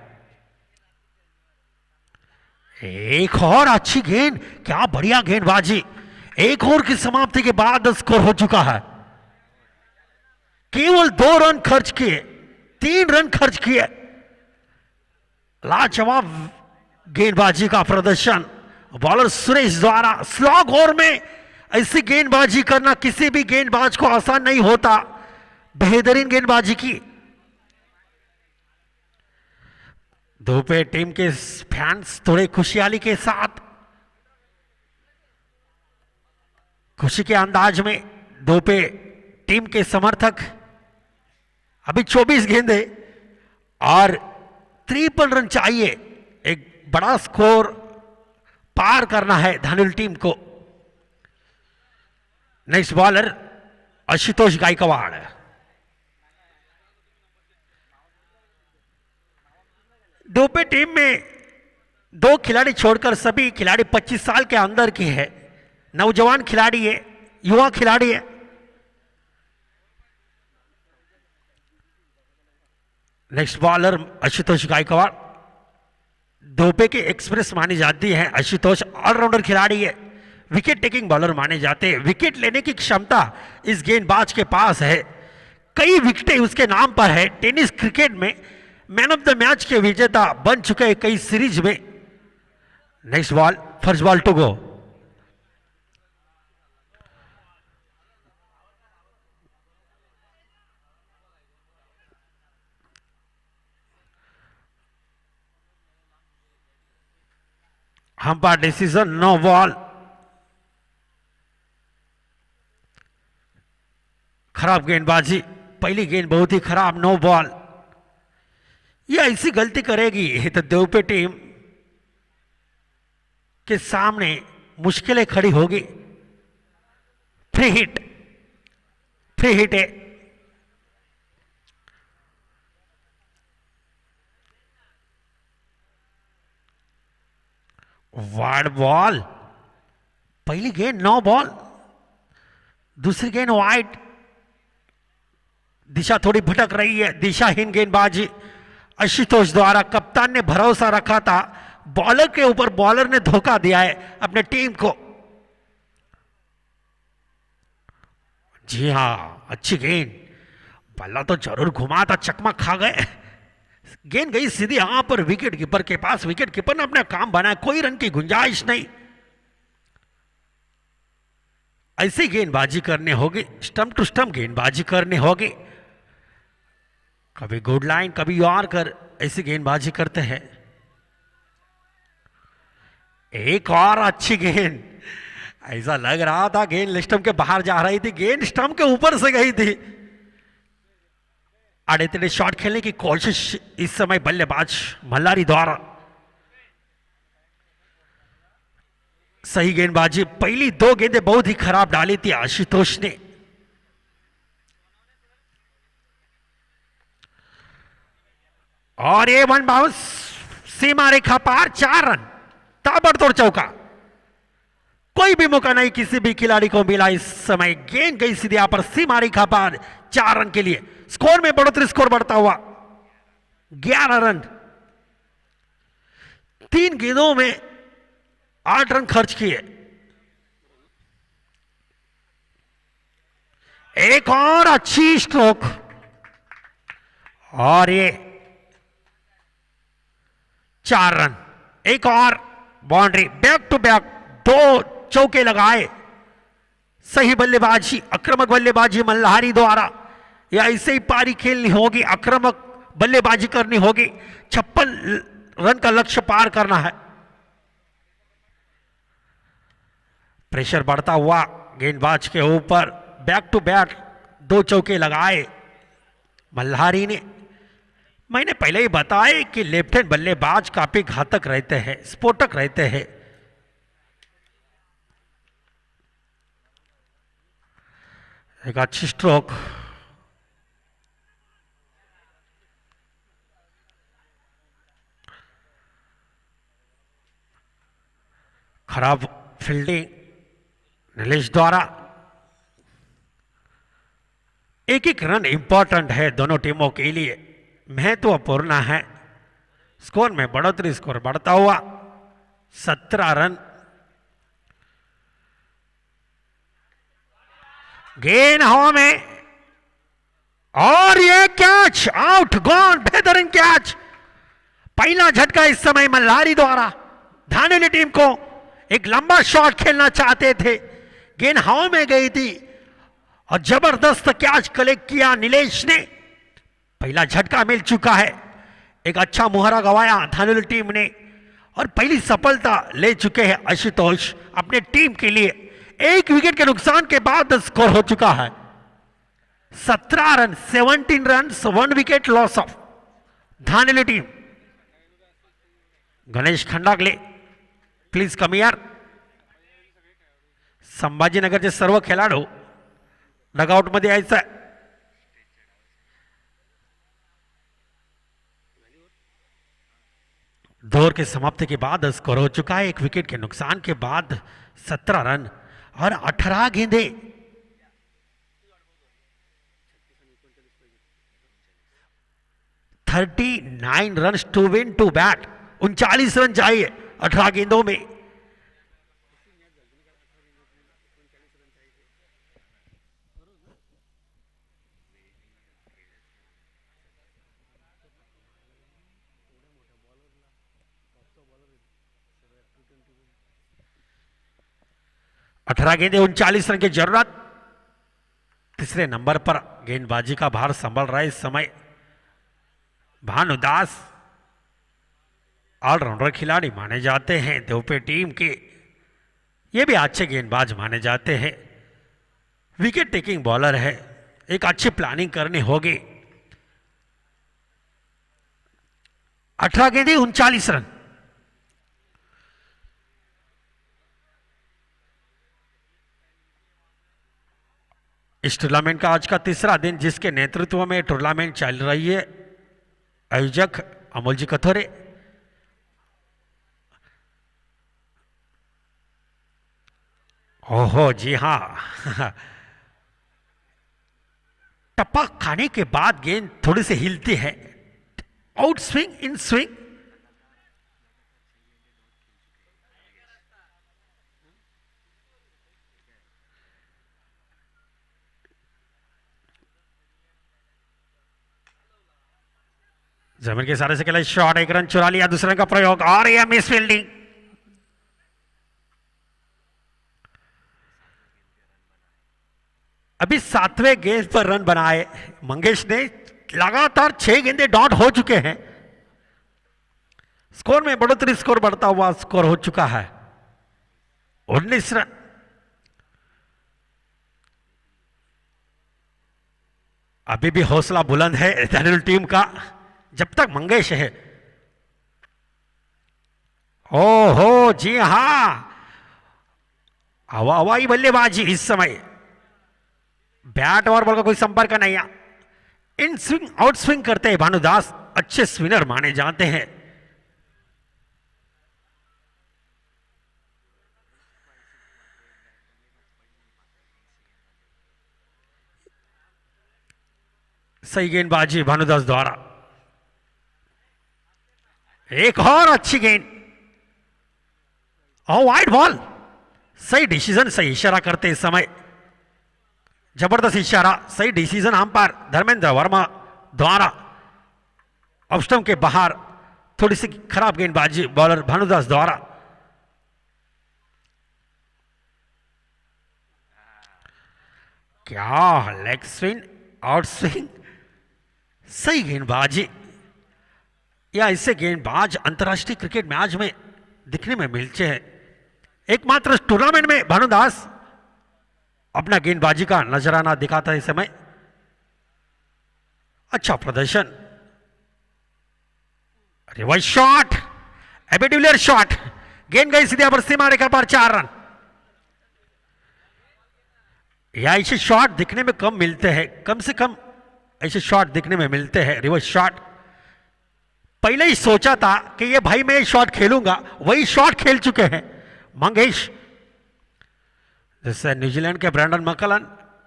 एक और अच्छी गेंद, क्या बढ़िया गेंदबाजी। एक ओवर की समाप्ति के बाद स्कोर हो चुका है। केवल 2 रन खर्च किए, 3 रन खर्च किए। लाजवाब गेंदबाजी का प्रदर्शन बॉलर सुरेश द्वारा। स्लॉग ओवर में ऐसी गेंदबाजी करना किसी भी गेंदबाज को आसान नहीं होता। बेहतरीन गेंदबाजी की। दुबे टीम के फैंस थोड़े खुशहाली के साथ, खुशी के अंदाज में दुबे टीम के समर्थक। अभी 24 गेंदे और 53 रन चाहिए, एक बड़ा स्कोर पार करना है धानुल टीम को। Next bowler Ashutosh Gaikwad. Dubey team में 2 खिलाड़ी छोड़कर सभी खिलाड़ी 25 साल के अंदर के हैं। नौजवान खिलाड़ी है, युवा खिलाड़ी है। Next bowler Ashutosh Gaikwad. दुबे के एक्सप्रेस मानी जाती है। आशुतोष ऑलराउंडर खिलाड़ी है, विकेट टेकिंग बॉलर माने जाते हैं। विकेट लेने की क्षमता इस गेंदबाज के पास है। कई विकेटें उसके नाम पर है। टेनिस क्रिकेट में मैन ऑफ द मैच के विजेता बन चुके हैं कई सीरीज में। Next ball, first ball to go. Umpire decision, no ball. खराब गेंदबाजी, पहली गेंद बहुत ही खराब, नो बॉल। ये ऐसी गलती करेगी तो दुबे टीम के सामने मुश्किलें खड़ी होगी। फ्री हिट, फ्री हिट है। वाइड बॉल, पहली गेंद नो बॉल, दूसरी गेंद वाइड। दिशा थोड़ी भटक रही है, दिशाहीन गेंदबाजी आशुतोष द्वारा। कप्तान ने भरोसा रखा था बॉलर के ऊपर, बॉलर ने धोखा दिया है अपने टीम को। जी हां, अच्छी गेंद, बल्ला तो जरूर घुमा था, चकमा खा गए। गेंद गई सीधी यहां पर विकेट कीपर के पास। विकेट कीपर ने अपना काम बनाया, कोई रन की गुंजाइश नहीं। ऐसी गेंदबाजी करने होगी, स्टंप टू स्टंप गेंदबाजी करने होगी। कभी गुड लाइन, कभी और कर, ऐसी गेंदबाजी करते हैं। एक और अच्छी गेंद, ऐसा लग रहा था गेंद स्टंप के बाहर जा रही थी, गेंद स्टंप के ऊपर से गई थी। आड़े तेड़े शॉट खेलने की कोशिश इस समय बल्लेबाज मल्हारी द्वारा। सही गेंदबाजी, पहली 2 गेंदें बहुत ही खराब डाली थी आशुतोष ने। और ये 1 बाउंस, सीमा रेखा पार, 4 रन, ताबड़तोड़ चौका। कोई भी मौका नहीं किसी भी खिलाड़ी को मिला इस समय। गेंद गई सीधे यहां पर सीमा रेखा पार, 4 रन के लिए। स्कोर में बढ़ोतरी, स्कोर बढ़ता हुआ 11 रन। 3 गेंदों में 8 रन खर्च किए। एक और अच्छी स्ट्रोक और ये 4 रन। एक और बाउंड्री, बैक टू बैक 2 चौके लगाए। सही बल्लेबाजी, आक्रामक बल्लेबाजी मल्हारी द्वारा। या ऐसे ही पारी खेलनी होगी, आक्रामक बल्लेबाजी करनी होगी। 56 रन का लक्ष्य पार करना है। प्रेशर बढ़ता हुआ गेंदबाज के ऊपर, बैक टू बैक 2 चौके लगाए मल्हारी ने। मैंने पहले ही बताया कि लेफ्ट हैंड बल्लेबाज काफी घातक रहते हैं, स्फोटक रहते हैं। एक अच्छी स्ट्रोक, खराब फील्डिंग नीलेश द्वारा। एक एक रन इंपॉर्टेंट है दोनों टीमों के लिए। महत्वपूर्ण है। स्कोर में बढ़ोतरी, स्कोर बढ़ता हुआ 17 रन। गेंद हवा में और ये कैच आउट, गॉन, बेहतरीन कैच। पहला झटका इस समय मल्हारी द्वारा। धानेली टीम को एक लंबा शॉट खेलना चाहते थे, गेंद हवा में गई थी और जबरदस्त कैच कलेक्ट किया नीलेश ने। पहला झटका मिल चुका है, एक अच्छा मुहरा गवाया धानेली टीम ने और पहली सफलता ले चुके हैं आशुतोष अपने टीम के लिए। एक विकेट के नुकसान के बाद स्कोर हो चुका है 17 run, 17 run, 1 wicket loss of धानेली team. Ganesh Khandagale please come here. संभाजीनगरचे सर्व खेळाडू डगआउट मध्ये यायचं आहे। दौर के समाप्ति के बाद स्कोर हो चुका है, एक विकेट के नुकसान के बाद 17 रन और 18 गेंदे। $39 run to win to bat, 39 run चाहिए 18 गेंदों में। अठारह गेंदे 39 रन की जरूरत। तीसरे नंबर पर गेंदबाजी का भार संभाल रहा है इस समय भानुदास, ऑलराउंडर खिलाड़ी माने जाते हैं देवपे टीम के। ये भी अच्छे गेंदबाज माने जाते हैं, विकेट टेकिंग बॉलर है, एक अच्छी प्लानिंग करनी होगी। 18 गेंदे 39 रन। इस टूर्नामेंट का आज का तीसरा दिन, जिसके नेतृत्व में टूर्नामेंट चल रही है, आयोजक अमोल जी कथोरे। ओहो जी हाँ टपक खाने के बाद गेंद थोड़ी सी हिलती है, आउट स्विंग, इन स्विंग। जमीन के सारे से खेला शॉट, एक रन चुरा लिया, दूसरे का प्रयोग और यह मिस फील्डिंग। अभी 7वें गेंद पर रन बनाए मंगेश ने, लगातार 6 गेंदे डॉट हो चुके हैं। स्कोर में बढ़ोतरी, स्कोर बढ़ता हुआ स्कोर हो चुका है 19 रन। अभी भी हौसला बुलंद है धानेली टीम का जब तक मंगेश है। ओहो जी हां, हवाई बल्लेबाजी इस समय, बैट और बॉल का कोई संपर्क नहीं है। इन स्विंग आउट स्विंग करते हैं भानुदास, अच्छे स्पिनर माने जाते हैं। सही गेंदबाजी भानुदास द्वारा, एक और अच्छी गेंद, वाइड बॉल। सही डिसीजन, सही इशारा करते इस समय, जबरदस्त इशारा, सही डिसीजन अंपायर धर्मेंद्र वर्मा द्वारा। ऑफ स्टंप के बाहर थोड़ी सी खराब गेंदबाजी बॉलर भानुदास द्वारा। क्या लेग स्विंग, आउट स्विंग, सही गेंदबाजी। या इससे गेंदबाज अंतर्राष्ट्रीय क्रिकेट मैच में दिखने में मिलते हैं। एकमात्र टूर्नामेंट में भानुदास अपना गेंदबाजी का नजराना दिखाता है इस समय। अच्छा प्रदर्शन, reverse shot, AB de Villiers shot, गेंद गई सीधे पर सीमा रेखा पर 4 रन। या ऐसे शॉट दिखने में कम मिलते हैं, कम से कम ऐसे शॉट दिखने में मिलते हैं। रिवर्स शॉट, पहले ही सोचा था कि ये भाई मैं शॉट खेलूंगा, वही शॉट खेल चुके हैं मंगेश। जैसे न्यूजीलैंड के ब्रैंडन मैकलन,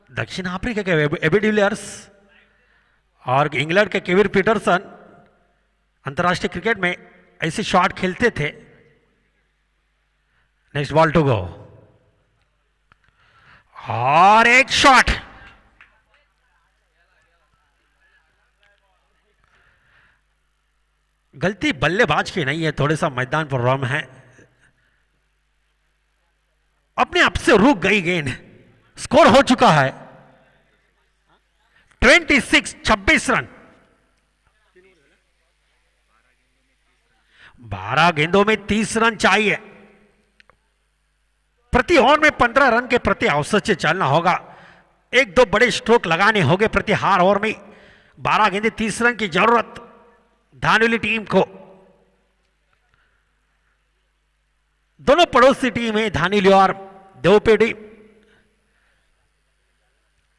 दक्षिण अफ्रीका के एबी डिविलियर्स और इंग्लैंड के केविन पीटरसन अंतर्राष्ट्रीय क्रिकेट में ऐसे शॉट खेलते थे। नेक्स्ट बॉल टू गो और एक शॉट, गलती बल्लेबाज की नहीं है, थोड़े सा मैदान पर रम है, अपने आप से रुक गई गेंद। स्कोर हो चुका है 26 रन। 12 गेंदों में 30 रन चाहिए। प्रति ओवर में 15 रन के प्रति औसत से चलना होगा। एक दो बड़े स्ट्रोक लगाने होंगे प्रति हार ओवर में। 12 गेंदे 30 रन की जरूरत धानुली टीम को। दोनों पड़ोसी टीम है धानुली और देवपेटी।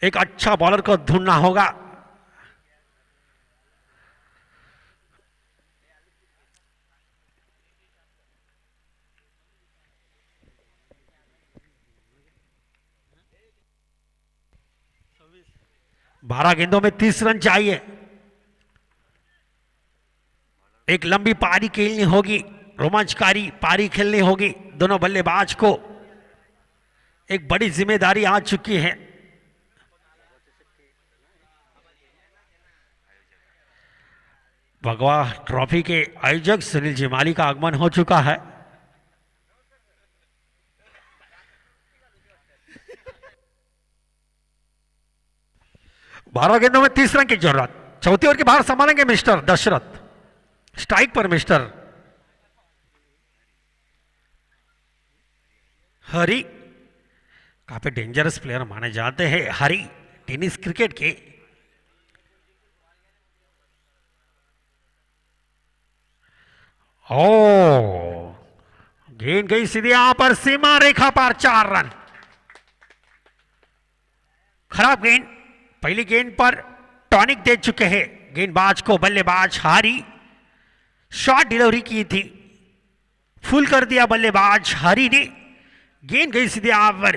एक अच्छा बॉलर को ढूंढना होगा। बारह गेंदों में 30 रन चाहिए। एक लंबी पारी खेलनी होगी, रोमांचकारी पारी खेलनी होगी। दोनों बल्लेबाज को एक बड़ी जिम्मेदारी आ चुकी है। भगवा ट्रॉफी के आयोजक सुनील जिमाली का आगमन हो चुका है। बारह गेंदों में 30 रन की जरूरत। चौथी ओवर के बाहर संभालेंगे मिस्टर दशरथ। स्ट्राइक पर मिस्टर हरी, काफी डेंजरस प्लेयर माने जाते हैं हरी टेनिस क्रिकेट के। ओ गेंद गई सीधी यहां पर सीमा रेखा पर 4 रन। खराब गेंद, पहली गेंद पर टॉनिक दे चुके हैं गेंदबाज को बल्लेबाज हारी। शॉट डिलीवरी की थी, फुल कर दिया बल्लेबाज हारी ने। गेंद गई सीधे आवर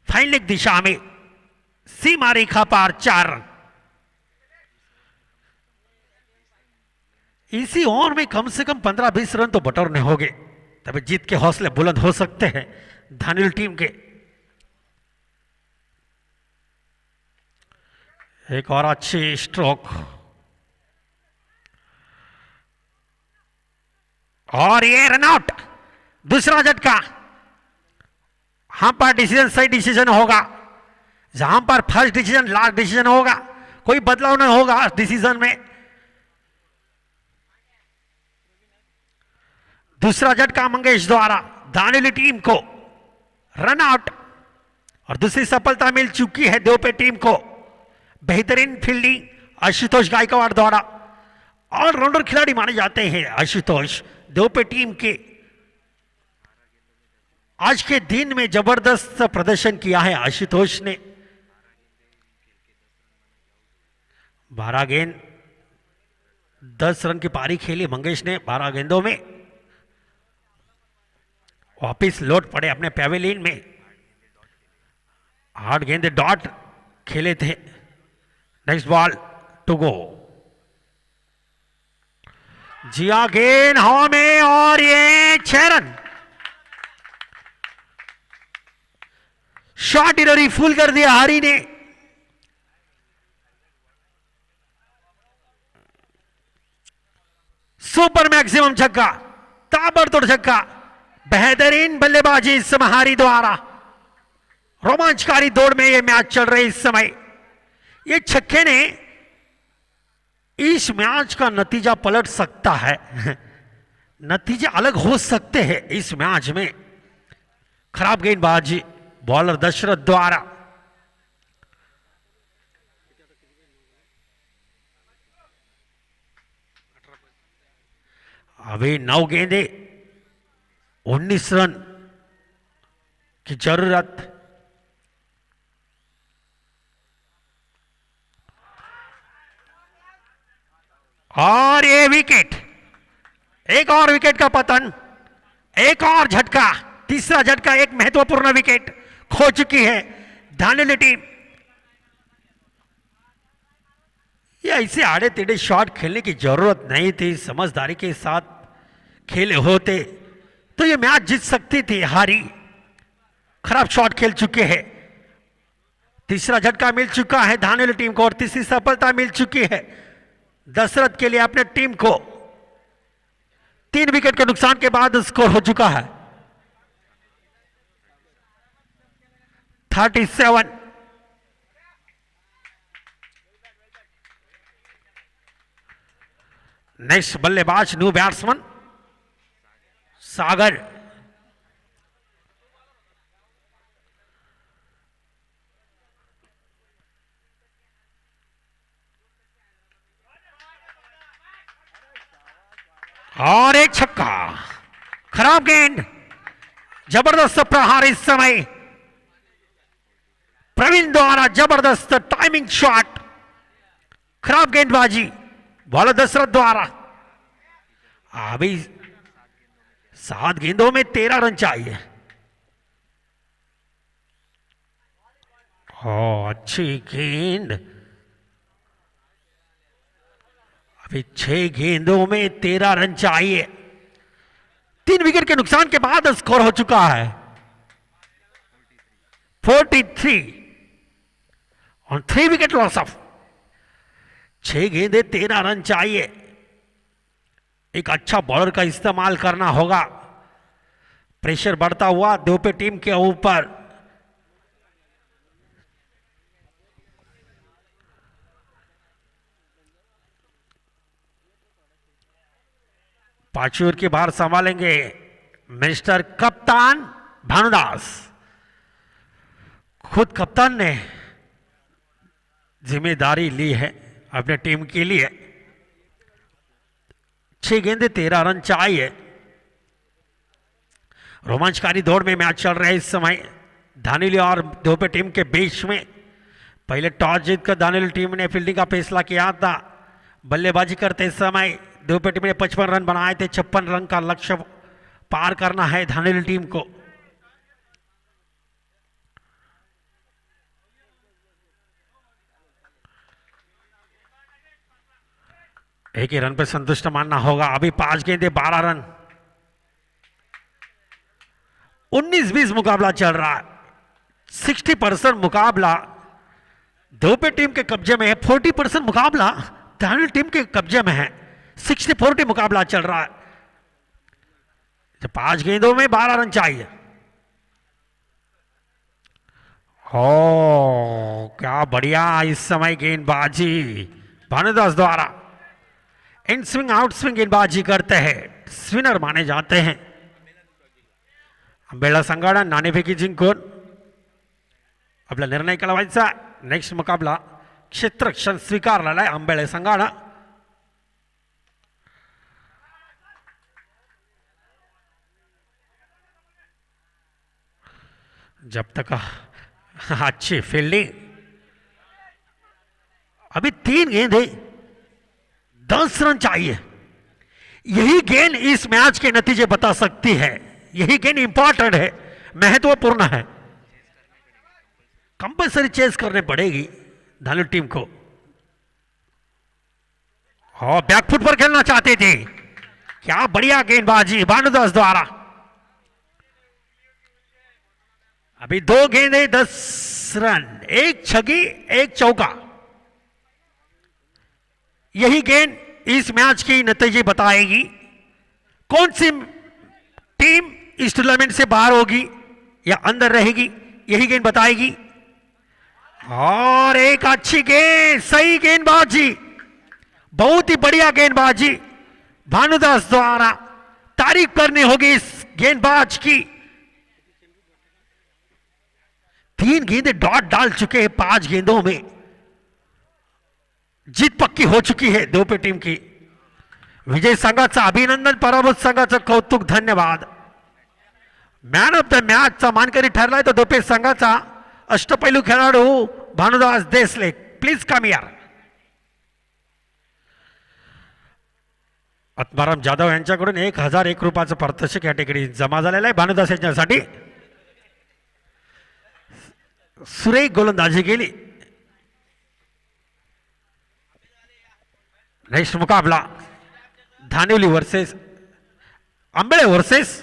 फाइन लेग दिशा में, सीमा रेखा पार 4 रन। इसी ओवर में कम से कम 15-20 रन तो बटोरने होंगे, तभी जीत के हौसले बुलंद हो सकते हैं धानुली टीम के। एक और अच्छी स्ट्रोक और ये रन आउट। दूसरा झटका, यहां पर डिसीजन सही डिसीजन होगा। जहां पर फर्स्ट डिसीजन लास्ट डिसीजन होगा, कोई बदलाव नहीं होगा डिसीजन में। दूसरा झटका मंगेश द्वारा धानुली टीम को रन आउट और दूसरी सफलता मिल चुकी है देवपेट टीम को। बेहतरीन फील्डिंग आशुतोष गायकवाड़ द्वारा। ऑलराउंडर खिलाड़ी माने जाते हैं आशुतोष देवपेट टीम के। आज के दिन में जबरदस्त प्रदर्शन किया है आशुतोष ने। 12 गेंद 10 रन की पारी खेली मंगेश ने 12 गेंदों में। वापिस लौट पड़े अपने पैवेलियन में। 8 गेंदे डॉट खेले थे। Next ball to go. जिया गेंद हवा में और ये 6 रन। शॉट डिलीवरी फुल कर दिया हरी ने। सुपर मैक्सिमम छक्का, ताबड़तोड़ छक्का। बेहतरीन बल्लेबाजी इस समय हारी द्वारा। रोमांचकारी दौड़ में यह मैच चल रहे इस समय। ये छक्के ने इस मैच का नतीजा पलट सकता है। नतीजे अलग हो सकते हैं इस मैच में। खराब गेंदबाजी बॉलर दशरथ द्वारा। अभी 9 गेंदे 19 रन की जरूरत। और ये विकेट, एक और विकेट का पतन, एक और झटका, तीसरा झटका। एक महत्वपूर्ण विकेट खो चुकी है धानुली टीम। ये ऐसे आड़े टेढ़े शॉट खेलने की जरूरत नहीं थी, समझदारी के साथ खेले होते तो ये मैच जीत सकती थी। हारी, खराब शॉट खेल चुके हैं। तीसरा झटका मिल चुका है धानेली टीम को और तीसरी सफलता मिल चुकी है दशरथ के लिए अपने टीम को। 3 विकेट के नुकसान के बाद स्कोर हो चुका है 37। नेक्स्ट बल्लेबाज न्यू बैट्समैन सागर। और एक छक्का, खराब गेंद, जबरदस्त प्रहार इस समय प्रवीण द्वारा, जबरदस्त टाइमिंग शॉट, खराब गेंदबाजी बॉलर दशरथ द्वारा। अभी 7 गेंदों में 13 रन चाहिए। अच्छी गेंद, अभी 6 गेंदों में 13 रन चाहिए। 3 विकेट के नुकसान के बाद स्कोर हो चुका है 43 और 3 विकेट लॉस ऑफ। 6 गेंदे 13 रन चाहिए। एक अच्छा बॉलर का इस्तेमाल करना होगा। प्रेशर बढ़ता हुआ दोपे टीम के ऊपर। पाचूर के बाहर संभालेंगे मिस्टर कप्तान भानुदास। खुद कप्तान ने जिम्मेदारी ली है अपने टीम के लिए। 6 गेंदे 13 रन चाहिए। रोमांचकारी दौड़ में मैच चल रहा है इस समय धानेली और दोपे टीम के बीच में। पहले टॉस जीतकर धानेली टीम ने फील्डिंग का फैसला किया था। बल्लेबाजी करते समय दोपे टीम ने 55 रन बनाए थे। 56 रन का लक्ष्य पार करना है धानेली टीम को। एक ही रन पे संतुष्ट मानना होगा। अभी 5 गेंदे 12 रन। 19-20 मुकाबला चल रहा है। 60% मुकाबला दोपे टीम के कब्जे में है। 40% मुकाबला धानेली टीम के कब्जे में है। 60-40 मुकाबला चल रहा है। 5 गेंदों में 12 रन चाहिए। क्या बढ़िया इस समय गेंदबाजी भानुदास द्वारा। इन स्विंग आउट स्विंग गेंदबाजी करते हैं, स्पिनर माने जाते हैं। अंबेला संघाडा नाणेफेकी जिंकून आपला निर्णय कळवायचा। नेक्स्ट मुकाबला क्षेत्ररक्षण स्वीकारलेला आहे अंबेला संघाडा। जब तक अच्छी फील्डिंग। अभी 3 गेंद 10 रन चाहिए। यही गेंद इस मैच के नतीजे बता सकती है। यही गेंद इंपॉर्टेंट है, महत्वपूर्ण है। कंपलसरी चेस करने पड़ेगी धानेली टीम को। और बैकफुट पर खेलना चाहते थे। क्या बढ़िया गेंदबाजी भानुदास द्वारा। अभी 2 गेंदे 10 रन, 1 छक्की 1 चौका। यही गेंद इस मैच की नतीजे बताएगी। कौन सी टीम इस टूर्नामेंट से बाहर होगी या अंदर रहेगी, यही गेंद बताएगी। और एक अच्छी गेंद, सही गेंदबाजी, बहुत ही बढ़िया गेंदबाजी भानुदास द्वारा। तारीफ करनी होगी इस गेंदबाज की। 3 गेंदें डॉट डाल चुके हैं 5 गेंदों में। जीत पक्की हो चुकी है दोपे टीम की। विजय संघाचा अभिनंदन, पराभूत संघाचं कौतुक, धन्यवाद। मॅन ऑफ द मॅचचा मानकरी ठरलाय तो दोपे संघाचा अष्टपैलू खेळाडू भानुदास देसले। प्लीज कम यार। आत्माराम जाधव यांच्याकडून 1001 रुपयाचं पारितोषिक या ठिकाणी जमा झालेलं आहे भानुदास यांच्यासाठी। सुरेख गोलंदाजी केली। नेक्स्ट मुकाबला धानिवली वर्सेस आंबेळे वर्सेस